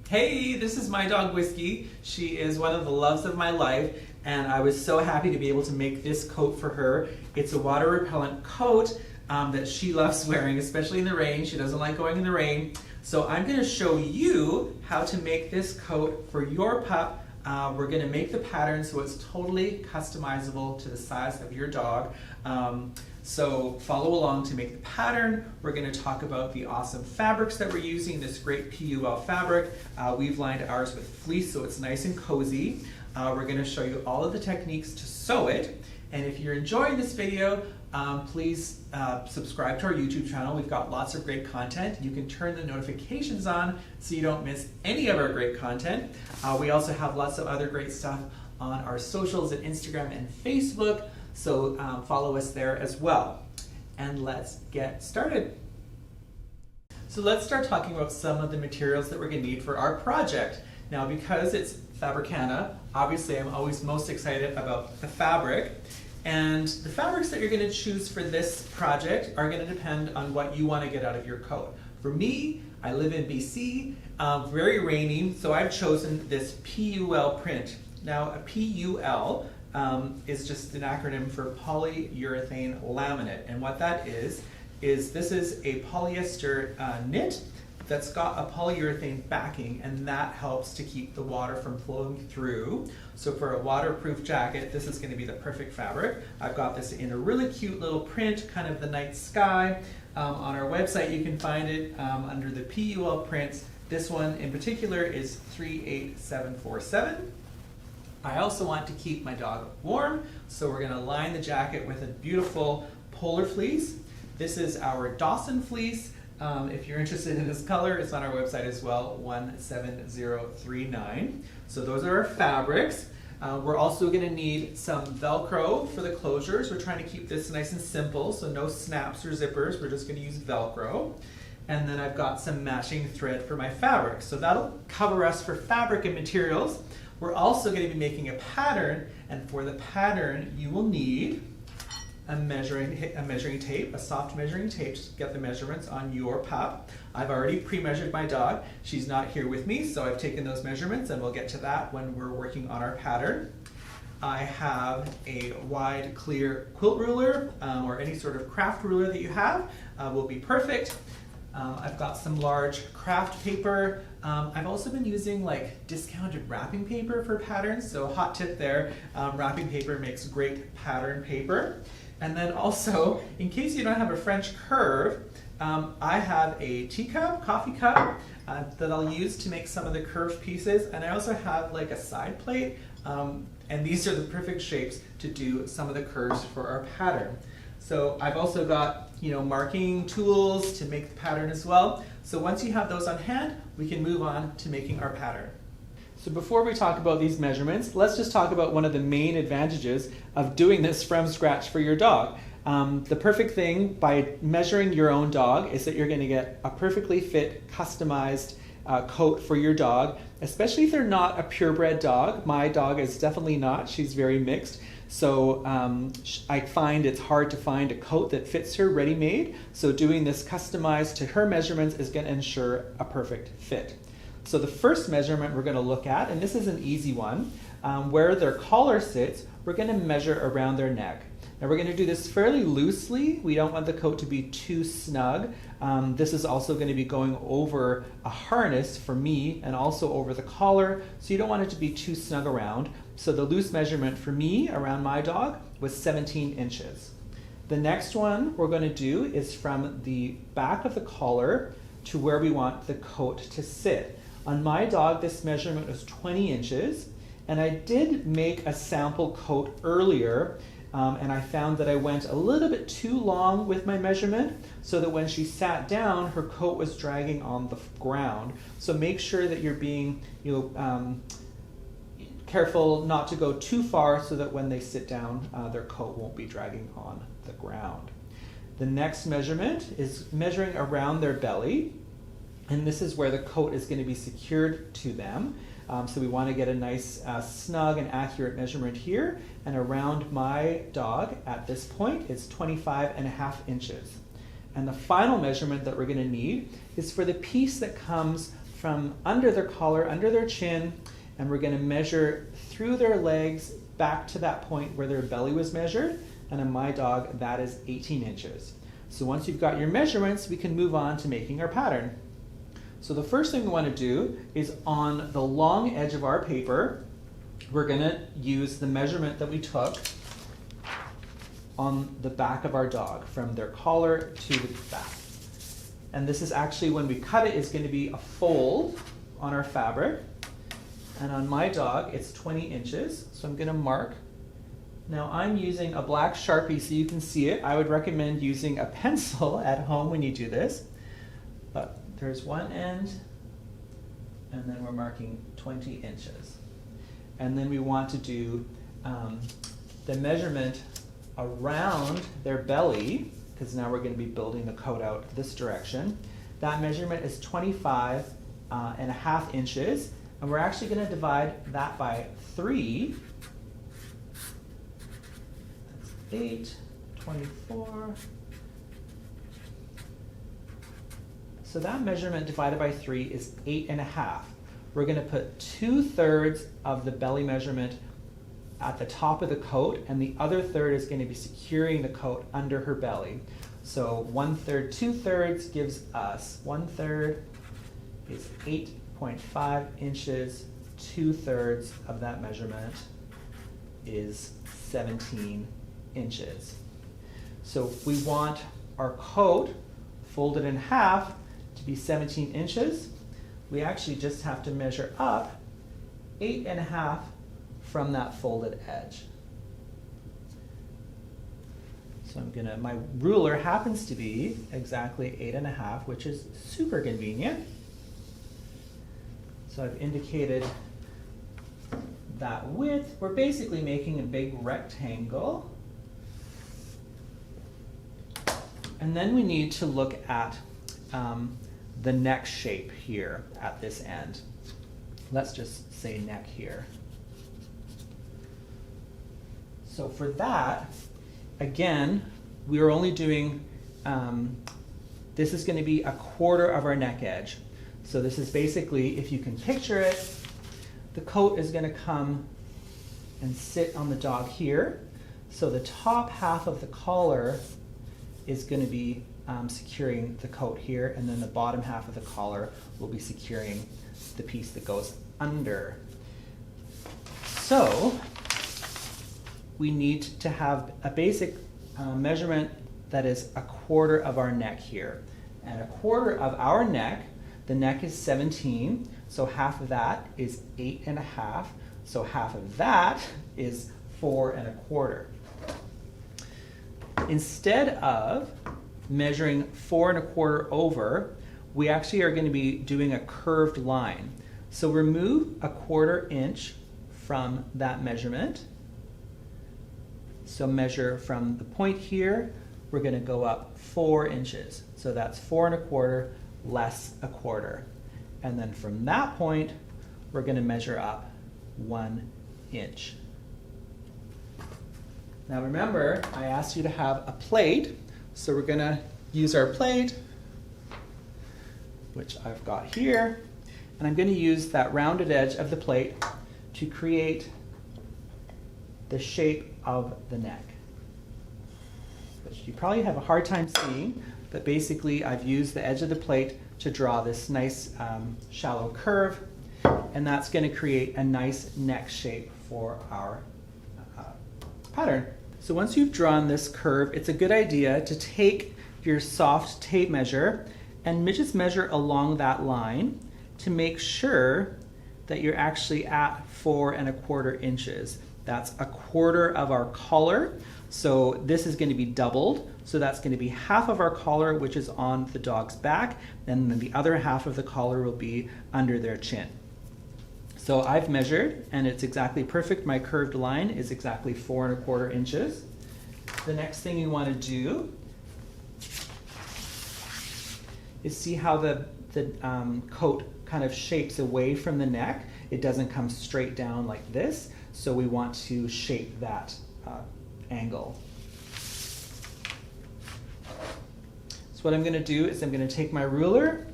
Hey, this is my dog Whiskey. She is one of the loves of my life, and I was so happy to be able to make this coat for her. It's a water repellent coat that she loves wearing, especially in the rain. She doesn't like going in the rain. So I'm going to show you how to make this coat for your pup. We're going to make the pattern so it's totally customizable to the size of your dog. So follow along to make the pattern. We're going to talk about the awesome fabrics that we're using, this great PUL fabric. We've lined ours with fleece so it's nice and cozy. We're going to show you all of the techniques to sew it. And if you're enjoying this video, please subscribe to our YouTube channel. We've got lots of great content. You can turn the notifications on so you don't miss any of our great content. We also have lots of other great stuff on our socials at Instagram and Facebook. So follow us there as well. And let's get started. So let's start talking about some of the materials that we're going to need for our project. Now, because it's Fabricana, obviously I'm always most excited about the fabric. And the fabrics that you're going to choose for this project are going to depend on what you want to get out of your coat. For me, I live in BC, very rainy, so I've chosen this PUL print. Now, a PUL is just an acronym for polyurethane laminate. And what that is this is a polyester knit that's got a polyurethane backing, and that helps to keep the water from flowing through. So for a waterproof jacket, this is going to be the perfect fabric. I've got this in a really cute little print, kind of the night sky. On our website, you can find it under the PUL prints. This one in particular is 38747. I also want to keep my dog warm, so we're going to line the jacket with a beautiful polar fleece. This is our Dawson fleece. If you're interested in this color, it's on our website as well, 17039. So those are our fabrics. We're also going to need some Velcro for the closures. We're trying to keep this nice and simple, so no snaps or zippers. We're just going to use Velcro. And then I've got some matching thread for my fabric. So that'll cover us for fabric and materials. We're also going to be making a pattern, and for the pattern you will need a measuring tape, a soft measuring tape to get the measurements on your pup. I've already pre-measured my dog. She's not here with me, so I've taken those measurements, and we'll get to that when we're working on our pattern. I have a wide clear quilt ruler, or any sort of craft ruler that you have will be perfect. I've got some large craft paper. I've also been using like discounted wrapping paper for patterns, so hot tip there, wrapping paper makes great pattern paper. And then also, in case you don't have a French curve, I have a teacup, coffee cup, that I'll use to make some of the curved pieces. And I also have like a side plate, and these are the perfect shapes to do some of the curves for our pattern. So I've also got, marking tools to make the pattern as well. So once you have those on hand, we can move on to making our pattern. So before we talk about these measurements, let's just talk about one of the main advantages of doing this from scratch for your dog. The perfect thing by measuring your own dog is that you're going to get a perfectly fit, customized coat for your dog, especially if they're not a purebred dog. My dog is definitely not. She's very mixed. So I find it's hard to find a coat that fits her ready-made. So doing this customized to her measurements is going to ensure a perfect fit. So the first measurement we're going to look at, and this is an easy one, where their collar sits, we're going to measure around their neck. Now we're going to do this fairly loosely. We don't want the coat to be too snug. This is also going to be going over a harness for me and also over the collar, so you don't want it to be too snug around. So the loose measurement for me around my dog was 17 inches. The next one we're going to do is from the back of the collar to where we want the coat to sit. On my dog, this measurement was 20 inches, and I did make a sample coat earlier, and I found that I went a little bit too long with my measurement, so that when she sat down, her coat was dragging on the ground. So make sure that you're being careful not to go too far so that when they sit down, their coat won't be dragging on the ground. The next measurement is measuring around their belly. And this is where the coat is going to be secured to them. So we want to get a nice snug and accurate measurement here. And around my dog at this point is 25.5 inches. And the final measurement that we're going to need is for the piece that comes from under their collar, under their chin, and we're going to measure through their legs back to that point where their belly was measured. And on my dog, that is 18 inches. So once you've got your measurements, we can move on to making our pattern. So the first thing we want to do is on the long edge of our paper, we're going to use the measurement that we took on the back of our dog, from their collar to the back. And this is actually, when we cut it, is going to be a fold on our fabric. And on my dog, it's 20 inches. So I'm going to mark. Now I'm using a black Sharpie so you can see it. I would recommend using a pencil at home when you do this. But there's one end, and then we're marking 20 inches. And then we want to do the measurement around their belly, because now we're going to be building the coat out this direction. That measurement is 25.5 inches, and we're actually going to divide that by 3. That's 8, 24. So that measurement divided by 3 is 8.5. We're going to put 2/3 of the belly measurement at the top of the coat, and the other third is going to be securing the coat under her belly. So 1/3, 2/3 gives us 1/3 is 8.5 inches. 2/3 of that measurement is 17 inches. So if we want our coat folded in half to be 17 inches, we actually just have to measure up 8.5 from that folded edge. So my ruler happens to be exactly 8.5, which is super convenient. So I've indicated that width. We're basically making a big rectangle. And then we need to look at the neck shape here at this end. Let's just say neck here. So for that, again, we are only doing, this is going to be 1/4 of our neck edge. So this is basically, if you can picture it, the coat is going to come and sit on the dog here. So the top half of the collar is going to be securing the coat here, and then the bottom half of the collar will be securing the piece that goes under. So we need to have a basic measurement that is 1/4 of our neck here. And 1/4 of our neck, the neck is 17, so half of that is 8.5, so half of that is 4.25. Instead of measuring 4.25 over, we actually are going to be doing a curved line. So remove 1/4 inch from that measurement. So measure from the point here, we're going to go up 4 inches. So that's 4.25 less 1/4. And then from that point, we're going to measure up 1 inch. Now remember, I asked you to have a plate, so we're going to use our plate, which I've got here, and I'm going to use that rounded edge of the plate to create the shape of the neck, which you probably have a hard time seeing, but basically I've used the edge of the plate to draw this nice shallow curve, and that's going to create a nice neck shape for our pattern. So once you've drawn this curve, it's a good idea to take your soft tape measure and just measure along that line to make sure that you're actually at 4.25 inches. That's 1/4 of our collar. So this is going to be doubled. So that's going to be half of our collar, which is on the dog's back, and then the other half of the collar will be under their chin. So I've measured, and it's exactly perfect. My curved line is exactly 4.25 inches. The next thing you want to do is see how the coat kind of shapes away from the neck. It doesn't come straight down like this, so we want to shape that angle. So what I'm going to do is I'm going to take my ruler,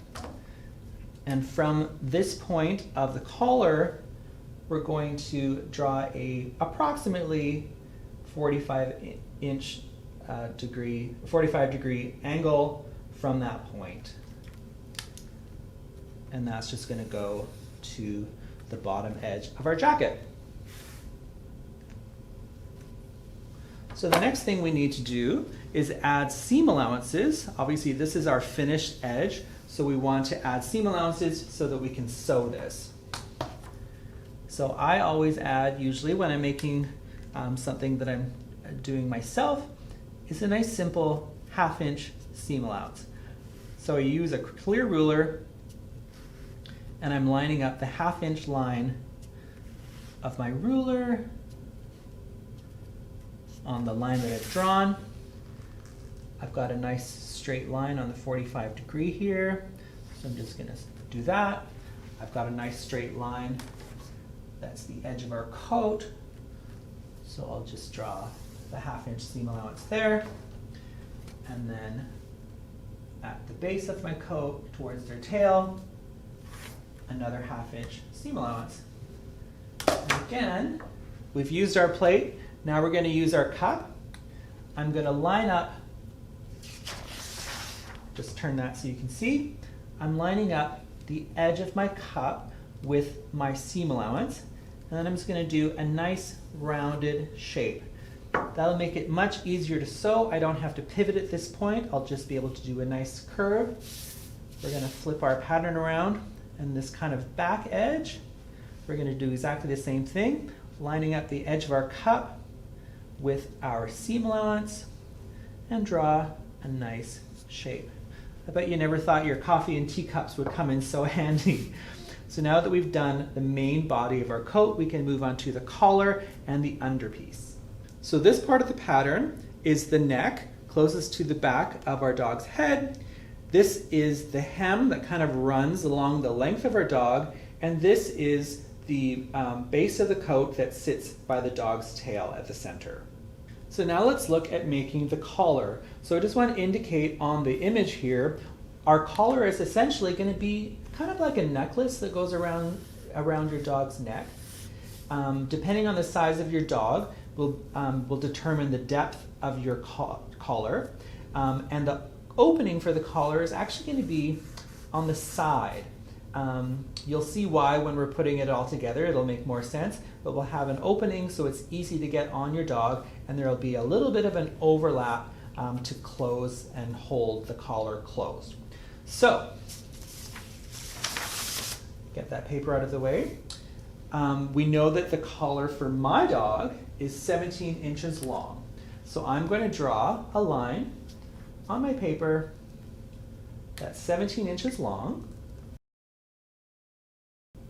And from this point of the collar, we're going to draw a approximately 45 degree angle from that point. And that's just going to go to the bottom edge of our jacket. So the next thing we need to do is add seam allowances. Obviously this is our finished edge, so we want to add seam allowances so that we can sew this. So I always add, usually when I'm making something that I'm doing myself, is a nice simple 1/2 inch seam allowance. So I use a clear ruler and I'm lining up the 1/2 inch line of my ruler on the line that I've drawn. I've got a nice straight line on the 45 degree here, so I'm just gonna do that. I've got a nice straight line, that's the edge of our coat, so I'll just draw the 1/2 inch seam allowance there, and then at the base of my coat towards their tail, another 1/2 inch seam allowance. And again, we've used our plate. Now we're going to use our cup. I'm going to line up, just turn that so you can see. I'm lining up the edge of my cup with my seam allowance, and then I'm just going to do a nice rounded shape. That'll make it much easier to sew. I don't have to pivot at this point. I'll just be able to do a nice curve. We're going to flip our pattern around, and this kind of back edge, we're going to do exactly the same thing, lining up the edge of our cup with our seam allowance and draw a nice shape. I bet you never thought your coffee and teacups would come in so handy. So now that we've done the main body of our coat, we can move on to the collar and the underpiece. So this part of the pattern is the neck, closest to the back of our dog's head. This is the hem that kind of runs along the length of our dog, and this is the base of the coat that sits by the dog's tail at the center. So now let's look at making the collar. So I just want to indicate on the image here, our collar is essentially going to be kind of like a necklace that goes around your dog's neck. Depending on the size of your dog, will determine the depth of your collar. And the opening for the collar is actually going to be on the side. You'll see why when we're putting it all together, it'll make more sense, but we'll have an opening so it's easy to get on your dog, and there'll be a little bit of an overlap to close and hold the collar closed. So, get that paper out of the way. We know that the collar for my dog is 17 inches long. So I'm going to draw a line on my paper that's 17 inches long.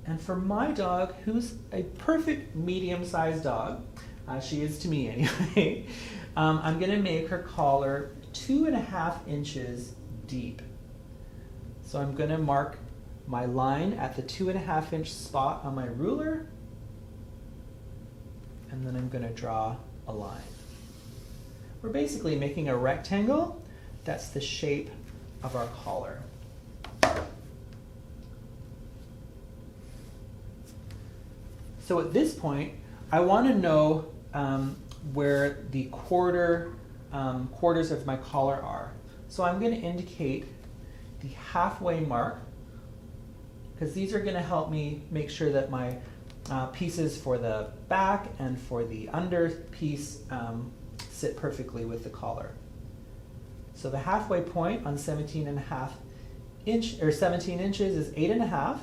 And for my dog, who's a perfect medium-sized dog, she is to me anyway, I'm going to make her collar 2.5 inches deep. So I'm going to mark my line at the 2.5 inch spot on my ruler, and then I'm going to draw a line. We're basically making a rectangle. That's the shape of our collar. So at this point, I want to know where the quarters of my collar are. So I'm going to indicate the halfway mark, because these are going to help me make sure that my pieces for the back and for the under piece sit perfectly with the collar. So the halfway point on 17 inches is 8.5.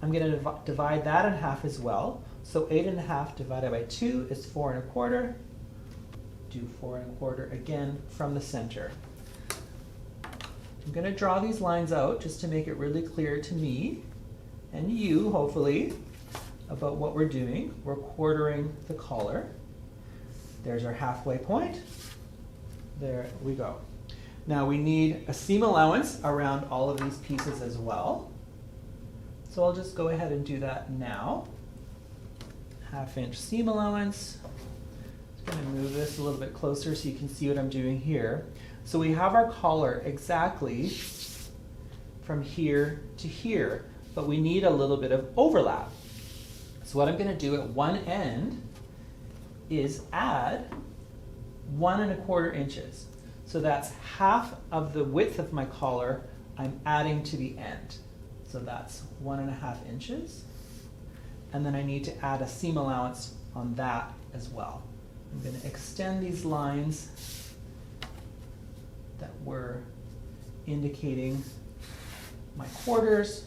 I'm going to divide that in half as well. So 8.5 divided by 2 is 4.25. Do 4.25 again from the center. I'm going to draw these lines out just to make it really clear to me and you, hopefully, about what we're doing. We're quartering the collar. There's our halfway point. There we go. Now we need a seam allowance around all of these pieces as well. So I'll just go ahead and do that now. 1/2 inch seam allowance. I'm going to move this a little bit closer so you can see what I'm doing here. So we have our collar exactly from here to here. but we need a little bit of overlap. So what I'm going to do at one end is add 1¼ inches. So that's half of the width of my collar I'm adding to the end. So that's 1½ inches. And then I need to add a seam allowance on that as well. I'm going to extend these lines that were indicating my quarters.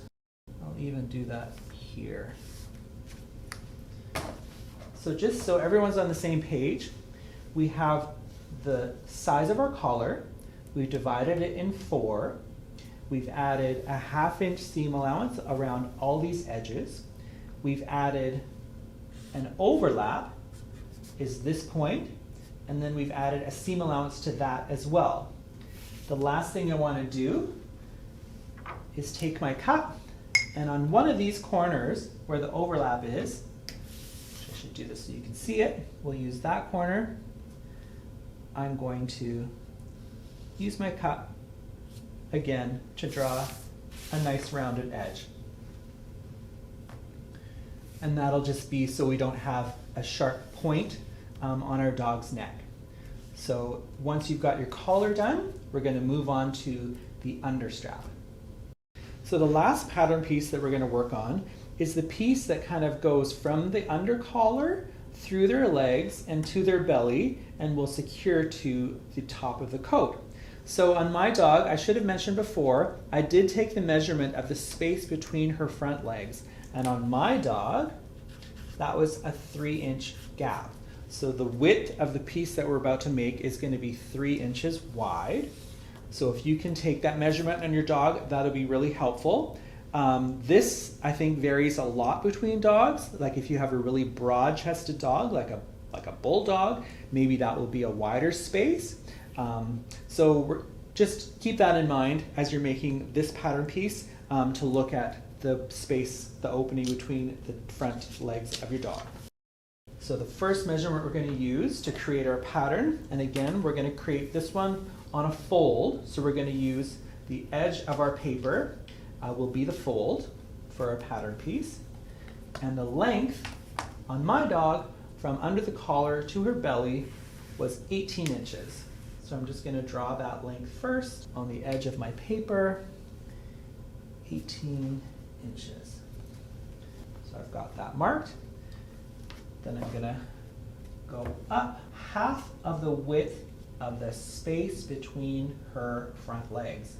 I'll even do that here. So just so everyone's on the same page, we have the size of our collar. We've divided it in 4. We've added a ½ inch seam allowance around all these edges. We've added an overlap, is this point, and then we've added a seam allowance to that as well. The last thing I want to do is take my cup, and on one of these corners where the overlap is, I should do this so you can see it, we'll use that corner. I'm going to use my cup again to draw a nice rounded edge. And that'll just be so we don't have a sharp point on our dog's neck. So once you've got your collar done, we're going to move on to the understrap. So the last pattern piece that we're going to work on is the piece that kind of goes from the under collar through their legs and to their belly and will secure to the top of the coat. So on my dog, I should have mentioned before, I did take the measurement of the space between her front legs. And on my dog, that was a 3-inch gap. So the width of the piece that we're about to make is going to be 3 inches wide. So if you can take that measurement on your dog, that'll be really helpful. This, I think, varies a lot between dogs. Like if you have a really broad-chested dog, like a bulldog, maybe that will be a wider space. So just keep that in mind as you're making this pattern piece to look at the space, the opening between the front legs of your dog. So the first measurement we're going to use to create our pattern, and again, we're going to create this one on a fold. So we're going to use the edge of our paper will be the fold for our pattern piece. And the length on my dog from under the collar to her belly was 18 inches. So I'm just going to draw that length first on the edge of my paper, 18 inches. So I've got that marked. Then I'm going to go up half of the width of the space between her front legs.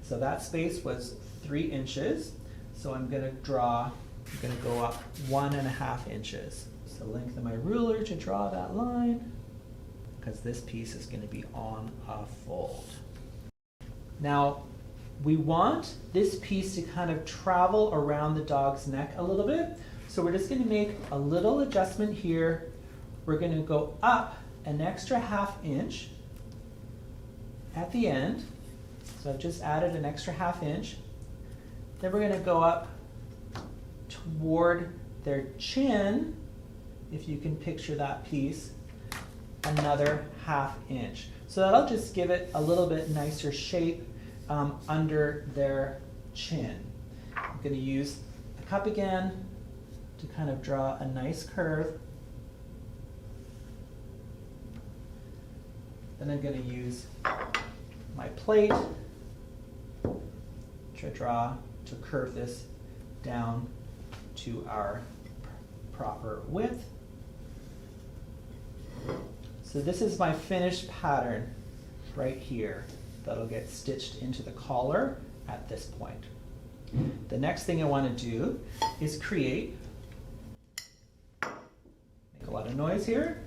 So that space was 3 inches. So I'm going to go up 1½ inches. So length of my ruler to draw that line, because this piece is going to be on a fold. Now, we want this piece to kind of travel around the dog's neck a little bit. So we're just going to make a little adjustment here. We're going to go up an extra ½ inch at the end. So I've just added an extra ½ inch. Then we're going to go up toward their chin, if you can picture that piece, another ½ inch. So that'll just give it a little bit nicer shape under their chin. I'm going to use the cup again to kind of draw a nice curve. Then I'm going to use my plate to curve this down to our proper width. So this is my finished pattern right here that'll get stitched into the collar at this point. The next thing I want to do is make a lot of noise here.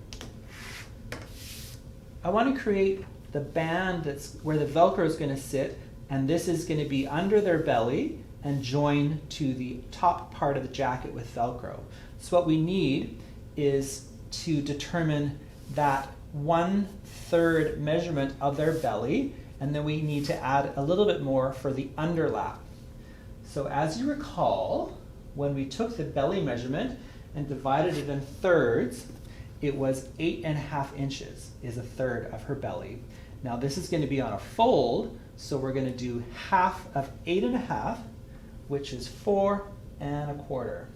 I want to create the band that's where the Velcro is going to sit, and this is going to be under their belly and join to the top part of the jacket with Velcro. So what we need is to determine that 1/3 measurement of their belly, and then we need to add a little bit more for the underlap. So as you recall, when we took the belly measurement and divided it in thirds, it was 8½ inches is 1/3 of her belly. Now this is going to be on a fold, so we're going to do half of 8½ which is 4 1/4.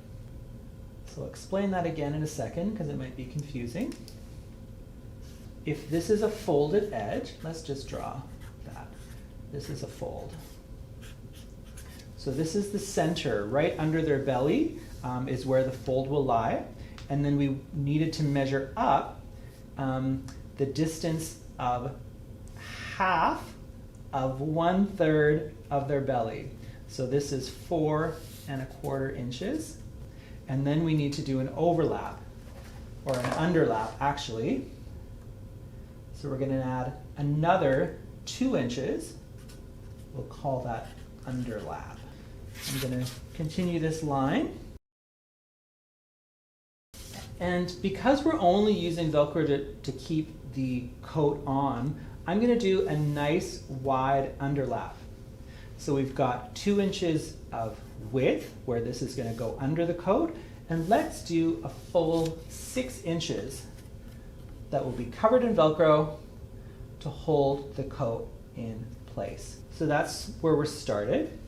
So I'll explain that again in a second because it might be confusing. If this is a folded edge, let's just draw that. This is a fold. So this is the center, right under their belly is where the fold will lie. And then we needed to measure up the distance of half of 1/3 of their belly. So this is 4 1/4 inches. And then we need to do an overlap, or an underlap actually. So we're going to add another 2 inches. We'll call that underlap. I'm going to continue this line. And because we're only using Velcro to keep the coat on, I'm going to do a nice wide underlap. So we've got 2 inches of width where this is going to go under the coat, and let's do a full 6 inches that will be covered in Velcro to hold the coat in place. So that's where we're started.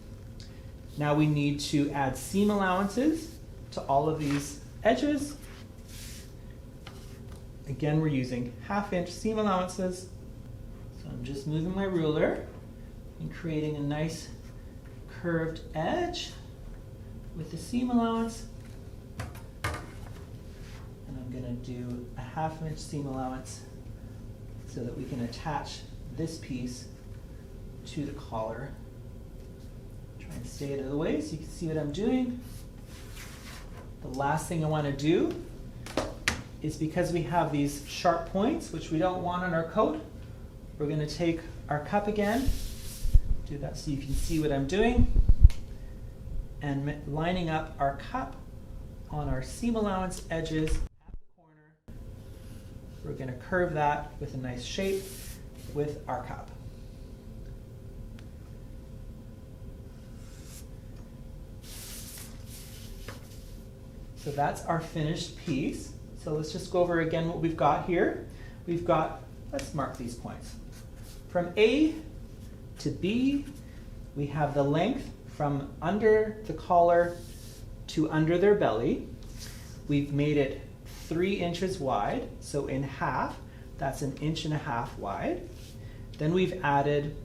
Now we need to add seam allowances to all of these edges. Again, we're using 1/2 inch seam allowances. So I'm just moving my ruler and creating a nice curved edge with the seam allowance. And I'm going to do a 1/2 inch seam allowance so that we can attach this piece to the collar. Try and stay out of the way so you can see what I'm doing. The last thing I want to do is, because we have these sharp points, which we don't want on our coat, we're going to take our cup again, do that so you can see what I'm doing, and lining up our cup on our seam allowance edges at the corner. We're going to curve that with a nice shape with our cup. So that's our finished piece. So let's just go over again what we've got here. We've got, let's mark these points. From A to B, we have the length from under the collar to under their belly. We've made it 3 inches wide, so in half, that's 1.5 inches wide. Then we've added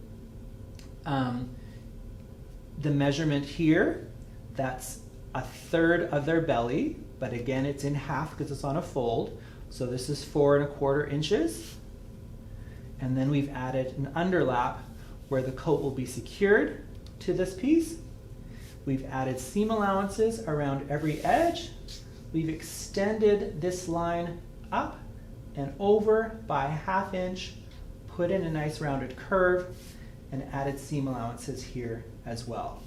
the measurement here, that's 1/3 of their belly, but again it's in half because it's on a fold. So this is 4 1/4 inches. And then we've added an underlap where the coat will be secured to this piece. We've added seam allowances around every edge. We've extended this line up and over by 1/2 inch, put in a nice rounded curve, and added seam allowances here as well.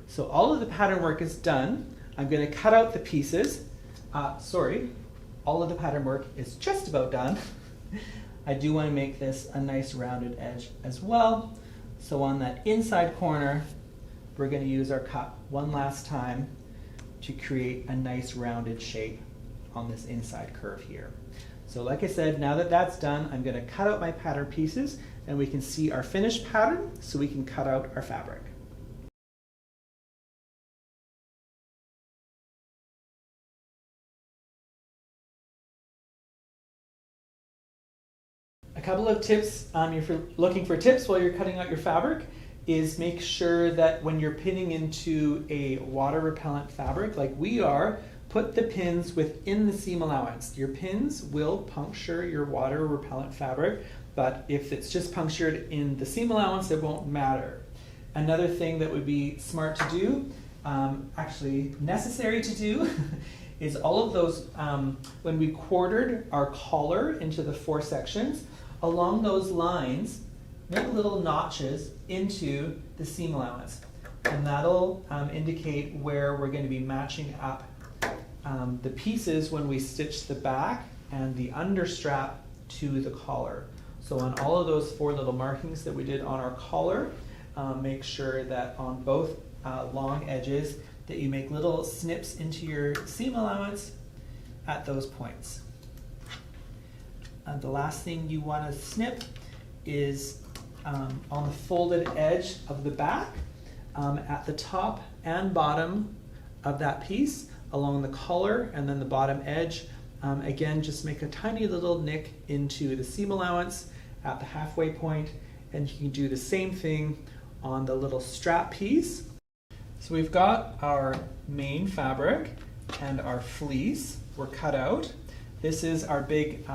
So all of the pattern work is done. I'm going to cut out the pieces. All of the pattern work is just about done. I do want to make this a nice rounded edge as well. So on that inside corner, we're going to use our cup one last time to create a nice rounded shape on this inside curve here. So like I said, now that that's done, I'm going to cut out my pattern pieces and we can see our finished pattern so we can cut out our fabric. A couple of tips, if you're looking for tips while you're cutting out your fabric, is make sure that when you're pinning into a water repellent fabric like we are, put the pins within the seam allowance. Your pins will puncture your water repellent fabric, but if it's just punctured in the seam allowance, it won't matter. Another thing that would be smart to do, actually necessary to do, is all of those, when we quartered our collar into the 4 sections, along those lines, make little notches into the seam allowance. And that'll indicate where we're going to be matching up the pieces when we stitch the back and the understrap to the collar. So on all of those 4 little markings that we did on our collar, make sure that on both long edges that you make little snips into your seam allowance at those points. The last thing you want to snip is on the folded edge of the back. at the top and bottom of that piece along the collar and then the bottom edge. Again, just make a tiny little nick into the seam allowance at the halfway point, and you can do the same thing on the little strap piece. So we've got our main fabric and our fleece were cut out. This is our big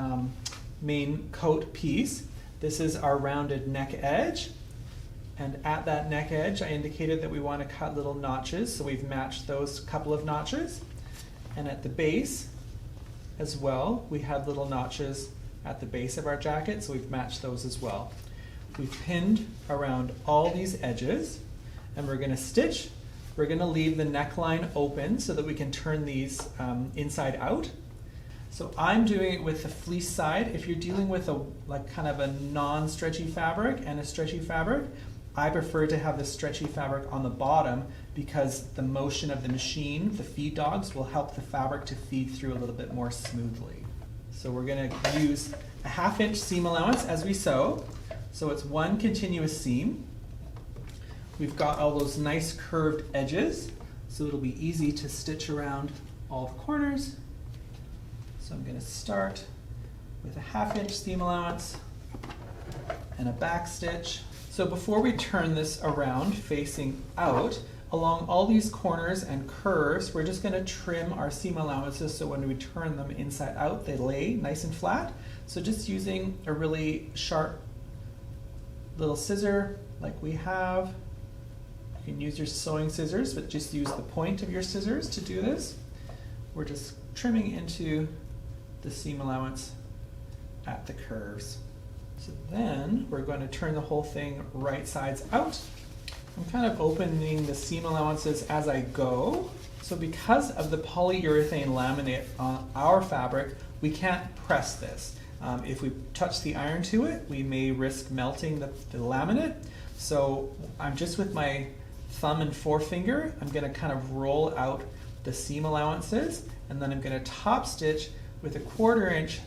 main coat piece. This is our rounded neck edge. And at that neck edge, I indicated that we want to cut little notches, so we've matched those couple of notches. And at the base as well, we had little notches at the base of our jacket, so we've matched those as well. We've pinned around all these edges, and we're going to stitch. We're going to leave the neckline open so that we can turn these inside out. So I'm doing it with the fleece side. If you're dealing with a kind of a non-stretchy fabric and a stretchy fabric, I prefer to have the stretchy fabric on the bottom because the motion of the machine, the feed dogs, will help the fabric to feed through a little bit more smoothly. So we're going to use a 1/2 inch seam allowance as we sew. So it's one continuous seam. We've got all those nice curved edges, so it'll be easy to stitch around all the corners. So I'm going to start with a 1/2 inch seam allowance and a back stitch. So before we turn this around facing out, along all these corners and curves, we're just going to trim our seam allowances so when we turn them inside out, they lay nice and flat. So just using a really sharp little scissor like we have. You can use your sewing scissors, but just use the point of your scissors to do this. We're just trimming into the seam allowance at the curves. So then we're going to turn the whole thing right sides out. I'm kind of opening the seam allowances as I go. So because of the polyurethane laminate on our fabric, we can't press this. If we touch the iron to it, we may risk melting the laminate. So I'm just with my thumb and forefinger, I'm going to kind of roll out the seam allowances, and then I'm going to top stitch with a 1/4 inch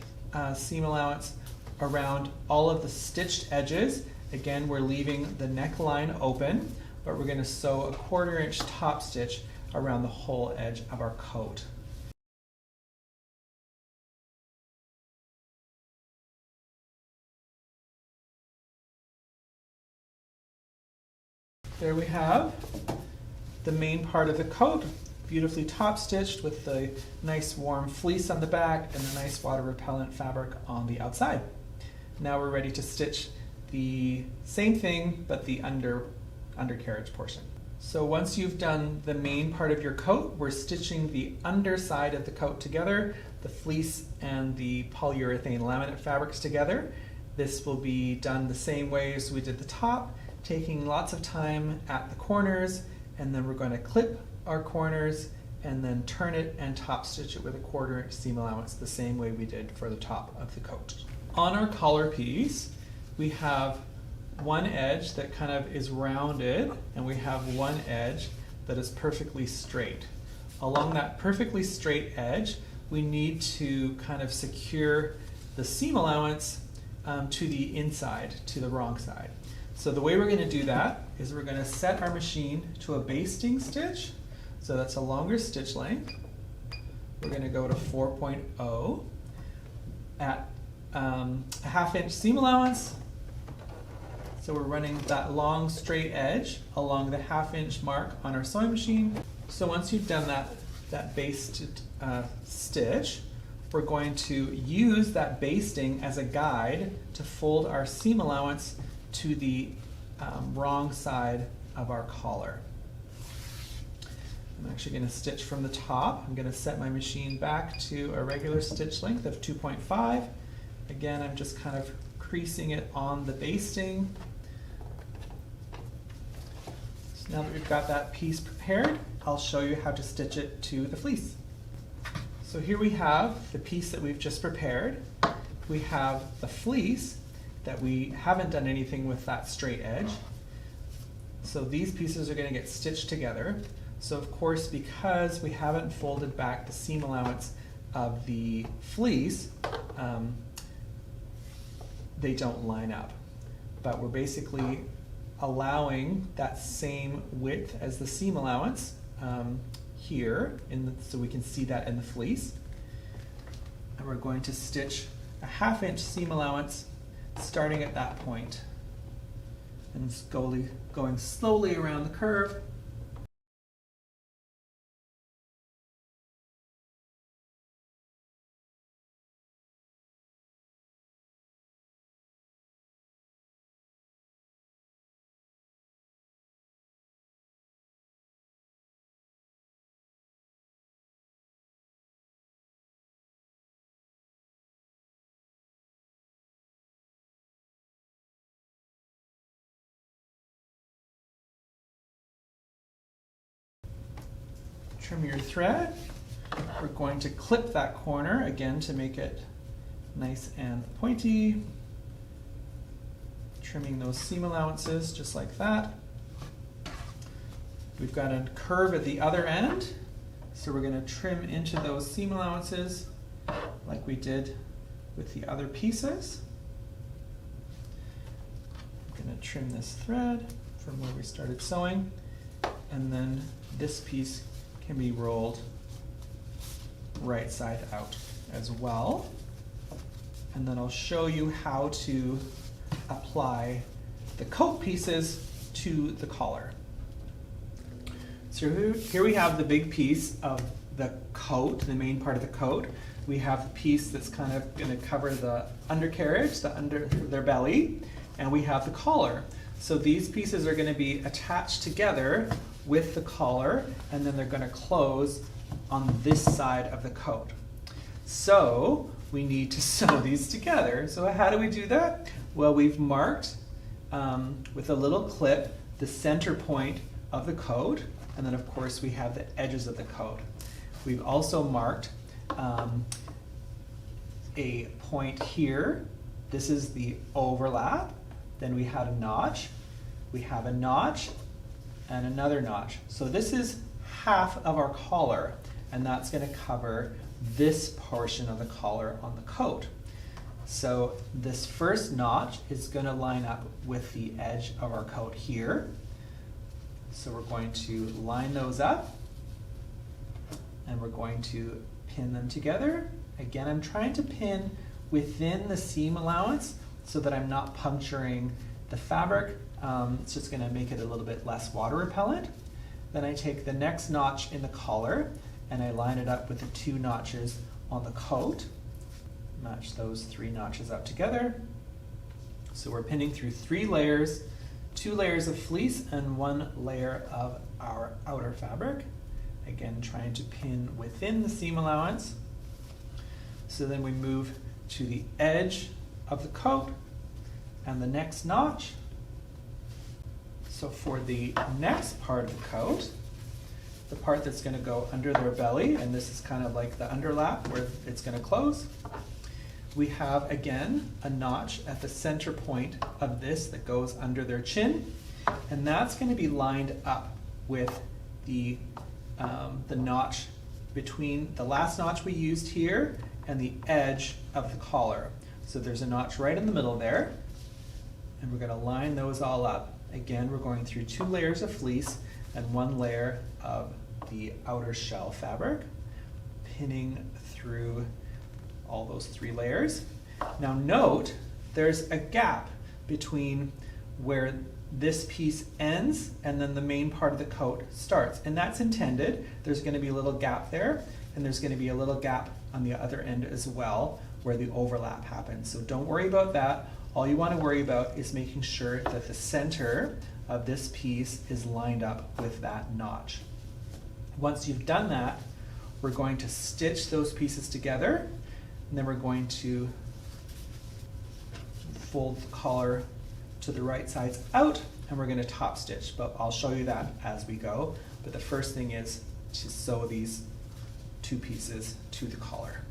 seam allowance around all of the stitched edges. Again, we're leaving the neckline open, but we're going to sew a 1/4 inch top stitch around the whole edge of our coat. There we have the main part of the coat, beautifully top stitched with the nice warm fleece on the back and the nice water repellent fabric on the outside. Now we're ready to stitch the same thing, but the undercarriage portion. So once you've done the main part of your coat, we're stitching the underside of the coat together, the fleece and the polyurethane laminate fabrics together. This will be done the same way as we did the top, taking lots of time at the corners, and then we're going to clip our corners and then turn it and top stitch it with a 1/4 inch seam allowance the same way we did for the top of the coat. On our collar piece, we have one edge that kind of is rounded, and we have one edge that is perfectly straight. Along that perfectly straight edge, we need to kind of secure the seam allowance to the inside, to the wrong side. So the way we're going to do that is we're going to set our machine to a basting stitch. So that's a longer stitch length. We're going to go to 4.0 at a 1/2 inch seam allowance. So we're running that long straight edge along the 1/2 inch mark on our sewing machine. So once you've done that basted stitch, we're going to use that basting as a guide to fold our seam allowance to the wrong side of our collar. I'm actually going to stitch from the top. I'm going to set my machine back to a regular stitch length of 2.5. Again, I'm just kind of creasing it on the basting. So now that we've got that piece prepared, I'll show you how to stitch it to the fleece. So here we have the piece that we've just prepared. We have the fleece that we haven't done anything with that straight edge. So these pieces are going to get stitched together. So of course, because we haven't folded back the seam allowance of the fleece, they don't line up. But we're basically allowing that same width as the seam allowance here, so we can see that in the fleece. And we're going to stitch a 1/2 inch seam allowance starting at that point and going slowly around the curve. Trim your thread. We're going to clip that corner again to make it nice and pointy. Trimming those seam allowances just like that. We've got a curve at the other end, so we're going to trim into those seam allowances like we did with the other pieces. I'm going to trim this thread from where we started sewing, and then this piece can be rolled right side out as well. And then I'll show you how to apply the coat pieces to the collar. So here we have the big piece of the coat, the main part of the coat. We have the piece that's kind of going to cover the undercarriage, the under their belly, and we have the collar. So these pieces are going to be attached together with the collar, and then they're going to close on this side of the coat. So we need to sew these together. So how do we do that? Well, we've marked with a little clip the center point of the coat, and then of course we have the edges of the coat. We've also marked a point here. This is the overlap. Then we had a notch. We have a notch and another notch. So this is half of our collar, and that's going to cover this portion of the collar on the coat. So this first notch is going to line up with the edge of our coat here. So we're going to line those up, and we're going to pin them together. Again, I'm trying to pin within the seam allowance so that I'm not puncturing the fabric. It's just going to make it a little bit less water repellent. Then I take the next notch in the collar and I line it up with the 2 notches on the coat. Match those 3 notches up together. So we're pinning through 3 layers, 2 layers of fleece and 1 layer of our outer fabric. Again, trying to pin within the seam allowance. So then we move to the edge of the coat and the next notch. So for the next part of the coat, the part that's going to go under their belly, and this is kind of like the underlap where it's going to close, we have again a notch at the center point of this that goes under their chin, and that's going to be lined up with the notch between the last notch we used here and the edge of the collar. So there's a notch right in the middle there, and we're going to line those all up. Again, we're going through 2 layers of fleece and 1 layer of the outer shell fabric, pinning through all those 3 layers. Now note, there's a gap between where this piece ends and then the main part of the coat starts, and that's intended. There's going to be a little gap there, and there's going to be a little gap on the other end as well where the overlap happens. So don't worry about that. All you want to worry about is making sure that the center of this piece is lined up with that notch. Once you've done that, we're going to stitch those pieces together, and then we're going to fold the collar to the right sides out, and we're going to top stitch, but I'll show you that as we go. But the first thing is to sew these 2 pieces to the collar.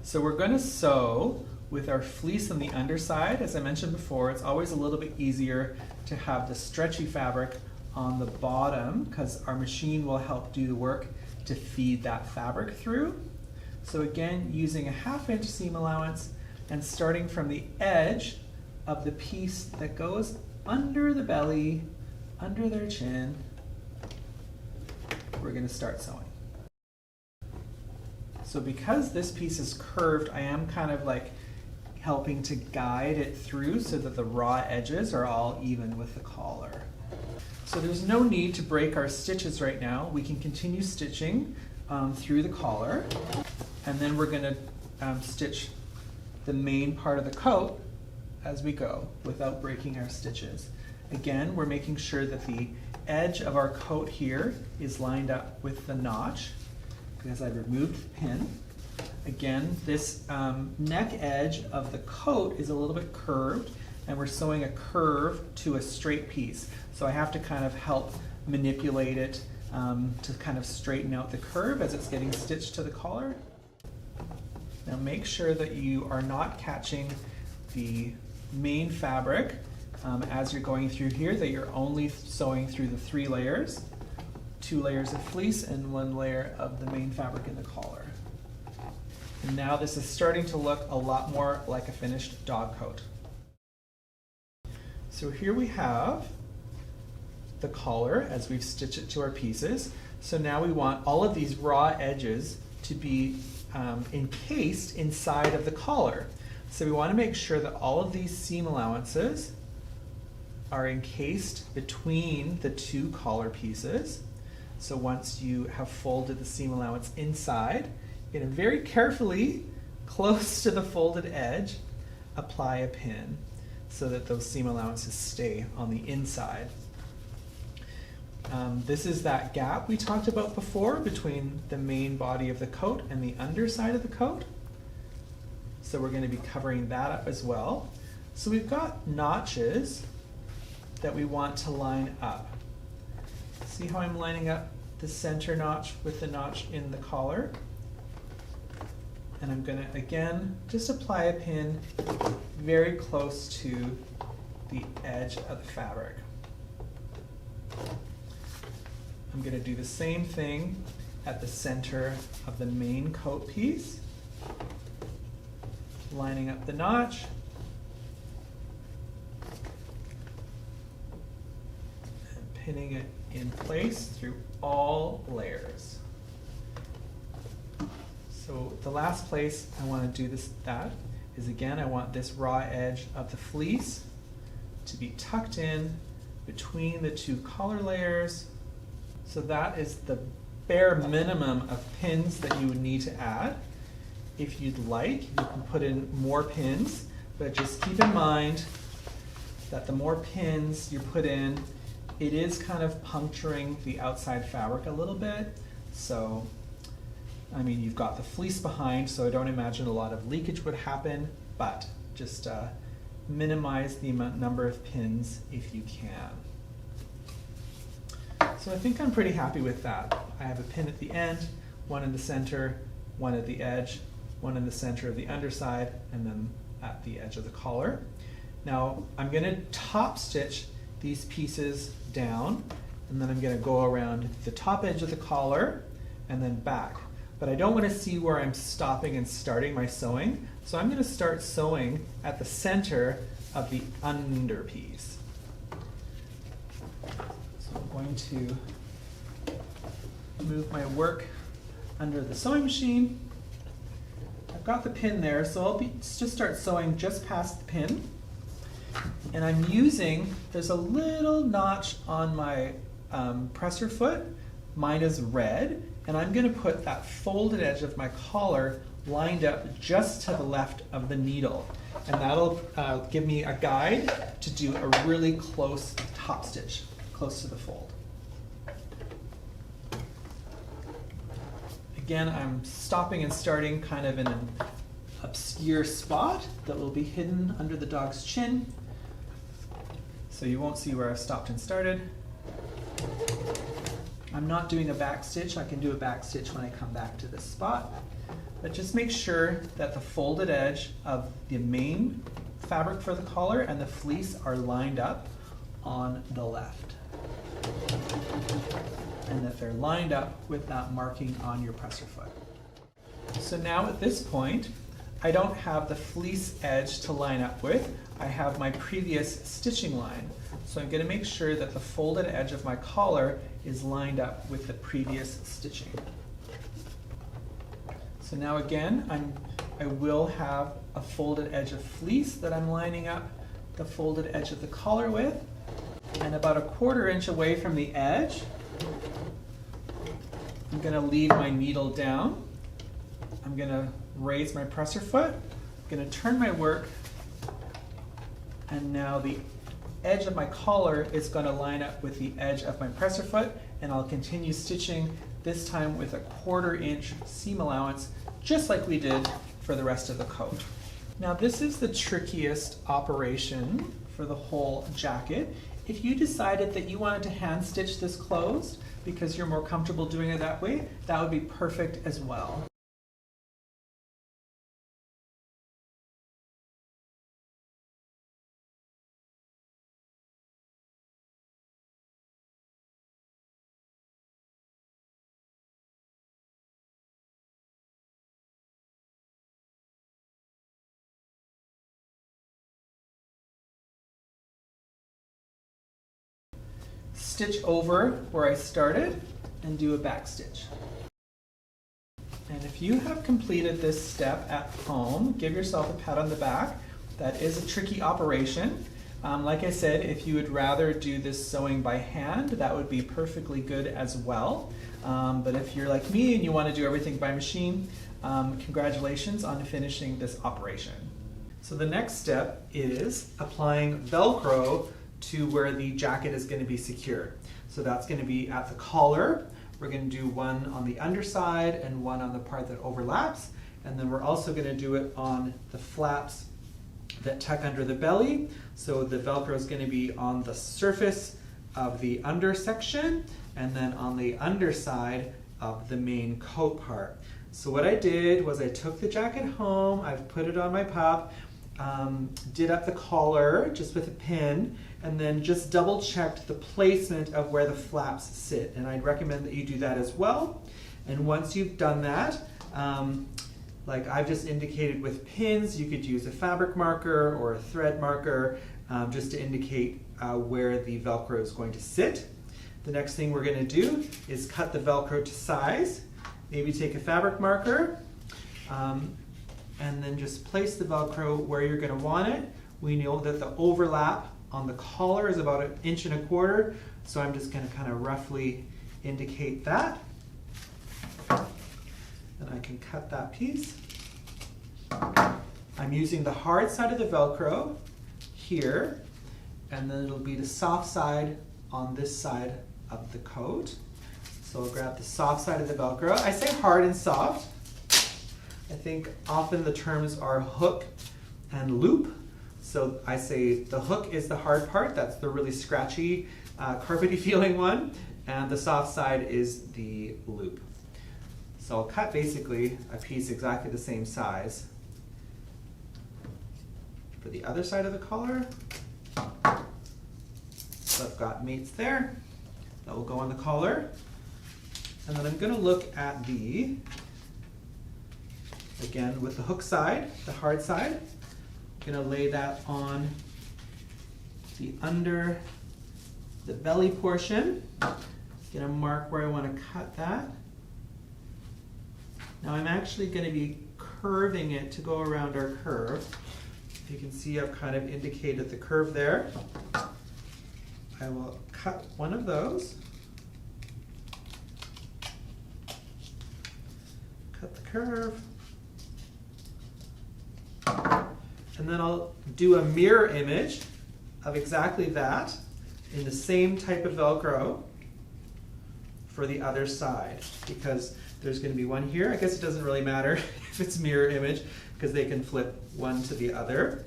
So we're going to sew with our fleece on the underside. As I mentioned before, it's always a little bit easier to have the stretchy fabric on the bottom because our machine will help do the work to feed that fabric through. So again, using a 1/2 inch seam allowance and starting from the edge of the piece that goes under the belly, under their chin, we're going to start sewing. So because this piece is curved, I am kind of like helping to guide it through so that the raw edges are all even with the collar. So there's no need to break our stitches right now. We can continue stitching through the collar, and then we're going to stitch the main part of the coat as we go without breaking our stitches. Again, we're making sure that the edge of our coat here is lined up with the notch because I removed the pin. Again, this neck edge of the coat is a little bit curved, and we're sewing a curve to a straight piece. So I have to kind of help manipulate it to kind of straighten out the curve as it's getting stitched to the collar. Now make sure that you are not catching the main fabric as you're going through here, that you're only sewing through the 3 layers, 2 layers of fleece and 1 layer of the main fabric in the collar. And now this is starting to look a lot more like a finished dog coat. So here we have the collar as we've stitched it to our pieces. So now we want all of these raw edges to be encased inside of the collar. So we want to make sure that all of these seam allowances are encased between the 2 collar pieces. So once you have folded the seam allowance inside, you're going to very carefully, close to the folded edge, apply a pin so that those seam allowances stay on the inside. This is that gap we talked about before between the main body of the coat and the underside of the coat. So we're going to be covering that up as well. So we've got notches that we want to line up. See how I'm lining up the center notch with the notch in the collar? And I'm going to, again, just apply a pin very close to the edge of the fabric. I'm going to do the same thing at the center of the main coat piece, lining up the notch, and pinning it in place through all layers. So the last place I want to do that is, again, I want this raw edge of the fleece to be tucked in between the 2 collar layers. So that is the bare minimum of pins that you would need to add. If you'd like, you can put in more pins, but just keep in mind that the more pins you put in, it is kind of puncturing the outside fabric a little bit. So, I mean, you've got the fleece behind, so I don't imagine a lot of leakage would happen, but just minimize the number of pins if you can. So I think I'm pretty happy with that. I have a pin at the end, 1 in the center, 1 at the edge, 1 in the center of the underside, and then at the edge of the collar. Now I'm going to top stitch these pieces down, and then I'm going to go around the top edge of the collar and then back. But I don't want to see where I'm stopping and starting my sewing, so I'm going to start sewing at the center of the under piece. So I'm going to move my work under the sewing machine. I've got the pin there, so I'll just start sewing just past the pin. And I'm using, there's a little notch on my presser foot. Mine is red, and I'm going to put that folded edge of my collar lined up just to the left of the needle. And that'll give me a guide to do a really close top stitch, close to the fold. Again, I'm stopping and starting kind of in an obscure spot that will be hidden under the dog's chin, so you won't see where I've stopped and started. I'm not doing a back stitch. I can do a back stitch when I come back to this spot, but just make sure that the folded edge of the main fabric for the collar and the fleece are lined up on the left, and that they're lined up with that marking on your presser foot. So now at this point, I don't have the fleece edge to line up with. I have my previous stitching line. So I'm going to make sure that the folded edge of my collar is lined up with the previous stitching. So now again, I will have a folded edge of fleece that I'm lining up the folded edge of the collar with. And about 1/4 inch away from the edge, I'm going to leave my needle down. I'm going to raise my presser foot. I'm going to turn my work, and now the edge of my collar is going to line up with the edge of my presser foot, and I'll continue stitching, this time with 1/4 inch seam allowance, just like we did for the rest of the coat. Now this is the trickiest operation for the whole jacket. If you decided that you wanted to hand stitch this closed because you're more comfortable doing it that way, that would be perfect as well. Stitch over where I started and do a back stitch. And if you have completed this step at home, give yourself a pat on the back. That is a tricky operation. Like I said, if you would rather do this sewing by hand, that would be perfectly good as well. But if you're like me and you want to do everything by machine, congratulations on finishing this operation. So the next step is applying Velcro to where the jacket is going to be secured. So that's going to be at the collar. We're going to do one on the underside and one on the part that overlaps. And then we're also going to do it on the flaps that tuck under the belly. So the Velcro is going to be on the surface of the under section and then on the underside of the main coat part. So what I did was I took the jacket home, I've put it on my pup, did up the collar just with a pin, and then just double checked the placement of where the flaps sit. And I'd recommend that you do that as well. And once you've done that, like I've just indicated with pins, you could use a fabric marker or a thread marker just to indicate where the Velcro is going to sit. The next thing we're going to do is cut the Velcro to size. Maybe take a fabric marker and then just place the Velcro where you're going to want it. We know that the overlap on the collar is about 1.25 inches, so I'm just going to kind of roughly indicate that. And I can cut that piece. I'm using the hard side of the Velcro here, and then it'll be the soft side on this side of the coat. So I'll grab the soft side of the Velcro. I say hard and soft. I think often the terms are hook and loop. So I say the hook is the hard part, that's the really scratchy, carpety feeling one, and the soft side is the loop. So I'll cut basically a piece exactly the same size for the other side of the collar. So I've got mates there, that will go on the collar. And then I'm going to look at the, again with the hook side, the hard side. I'm going to lay that on the under the belly portion. I'm going to mark where I want to cut that. Now I'm actually going to be curving it to go around our curve. You can see I've kind of indicated the curve there. I will cut one of those. Cut the curve. And then I'll do a mirror image of exactly that in the same type of Velcro for the other side, because there's going to be one here. I guess it doesn't really matter if it's mirror image because they can flip one to the other.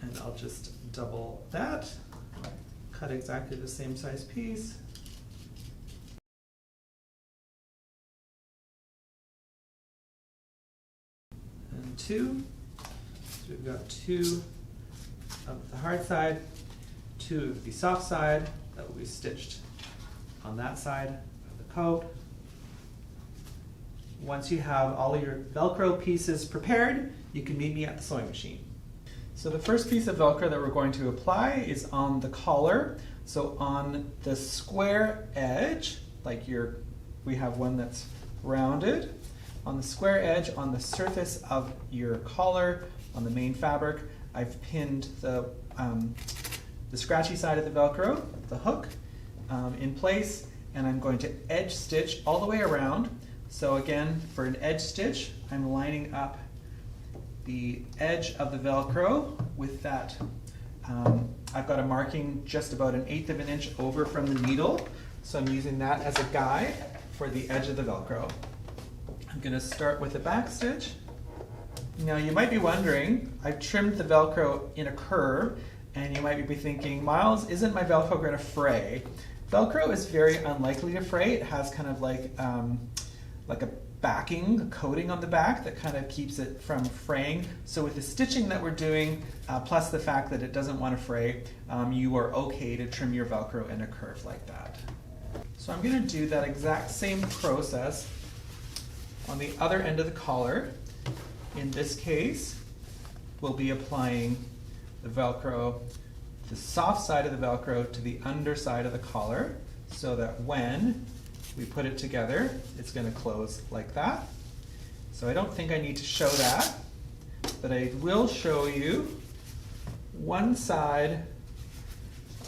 And I'll just double that, cut exactly the same size piece. And two. So we've got two of the hard side, two of the soft side that will be stitched on that side of the coat. once you have all of your Velcro pieces prepared, you can meet me at the sewing machine. So the first piece of Velcro that we're going to apply is on the collar. So on the square edge, like we have one that's rounded, on the square edge on the surface of your collar, on the main fabric, I've pinned the scratchy side of the Velcro, the hook, in place, and I'm going to edge stitch all the way around. So again, for an edge stitch, I'm lining up the edge of the Velcro with that. I've got a marking just about 1/8 of an inch over from the needle, so I'm using that as a guide for the edge of the Velcro. I'm going to start with a back stitch. Now you might be wondering, I've trimmed the Velcro in a curve, and you might be thinking, Miles, isn't my Velcro going to fray? Velcro is very unlikely to fray. It has kind of like a backing, a coating on the back that kind of keeps it from fraying. So with the stitching that we're doing, plus the fact that it doesn't want to fray, you are okay to trim your Velcro in a curve like that. So I'm going to do that exact same process on the other end of the collar. In this case, we'll be applying the Velcro, the soft side of the Velcro to the underside of the collar, so that when we put it together, it's going to close like that. So I don't think I need to show that, but I will show you one side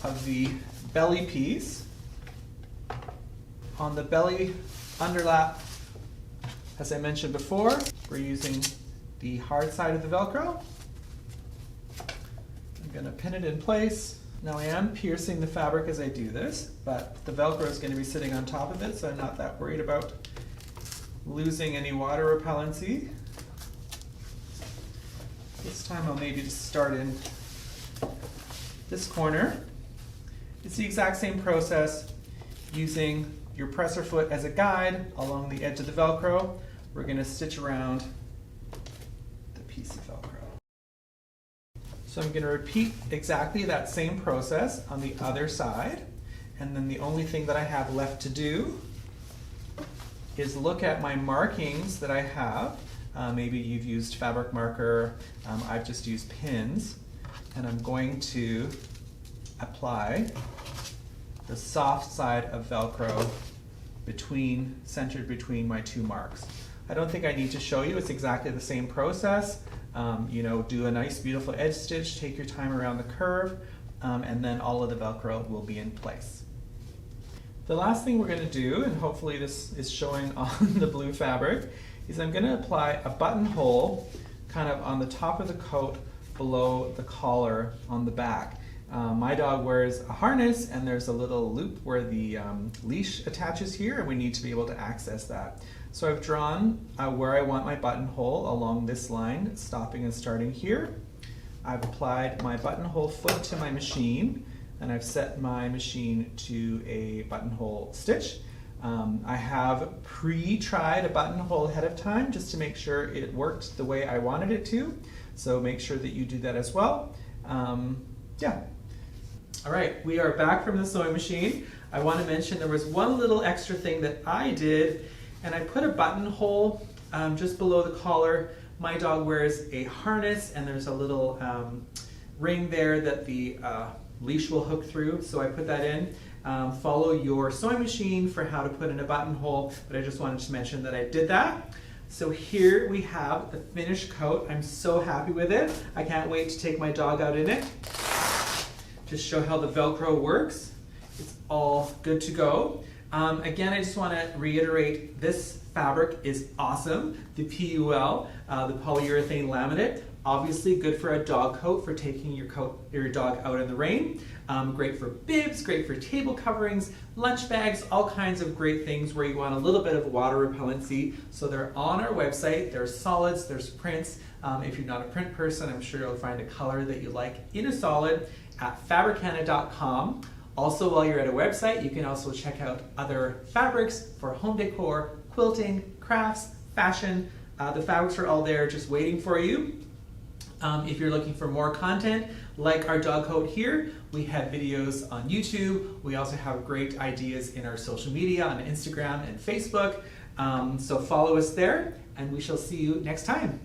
of the belly piece. On the belly underlap, as I mentioned before, we're using the hard side of the Velcro. I'm going to pin it in place. Now I am piercing the fabric as I do this, but the Velcro is going to be sitting on top of it, so I'm not that worried about losing any water repellency. This time I'll maybe just start in this corner. It's the exact same process, using your presser foot as a guide along the edge of the Velcro. We're going to stitch around the piece of Velcro. So I'm going to repeat exactly that same process on the other side, and then the only thing that I have left to do is look at my markings that I have. Maybe you've used fabric marker, I've just used pins, and I'm going to apply the soft side of Velcro centered between my two marks. I don't think I need to show you, it's exactly the same process. Do a nice beautiful edge stitch, take your time around the curve, and then all of the Velcro will be in place. The last thing we're going to do, and hopefully this is showing on the blue fabric, is I'm going to apply a buttonhole kind of on the top of the coat below the collar on the back. My dog wears a harness, and there's a little loop where the leash attaches here, and we need to be able to access that. So I've drawn where I want my buttonhole along this line, stopping and starting here. I've applied my buttonhole foot to my machine, and I've set my machine to a buttonhole stitch. I have pre-tried a buttonhole ahead of time just to make sure it worked the way I wanted it to. So make sure that you do that as well. Yeah. All right, we are back from the sewing machine. I want to mention there was one little extra thing that I did, and I put a buttonhole just below the collar. My dog wears a harness, and there's a little ring there that the leash will hook through, so I put that in. Follow your sewing machine for how to put in a buttonhole, but I just wanted to mention that I did that. So here we have the finished coat. I'm so happy with it. I can't wait to take my dog out in it. Just show how the Velcro works. It's all good to go. Again, I just want to reiterate, this fabric is awesome. The PUL, the polyurethane laminate, obviously good for a dog coat, for taking your dog out in the rain. Great for bibs, great for table coverings, lunch bags, all kinds of great things where you want a little bit of water repellency. So they're on our website. There's solids, there's prints. If you're not a print person, I'm sure you'll find a color that you like in a solid at fabricana.com. Also, while you're at a website, you can also check out other fabrics for home decor, quilting, crafts, fashion. The fabrics are all there just waiting for you. If you're looking for more content, like our dog coat here, we have videos on YouTube. We also have great ideas in our social media on Instagram and Facebook. So follow us there, and we shall see you next time.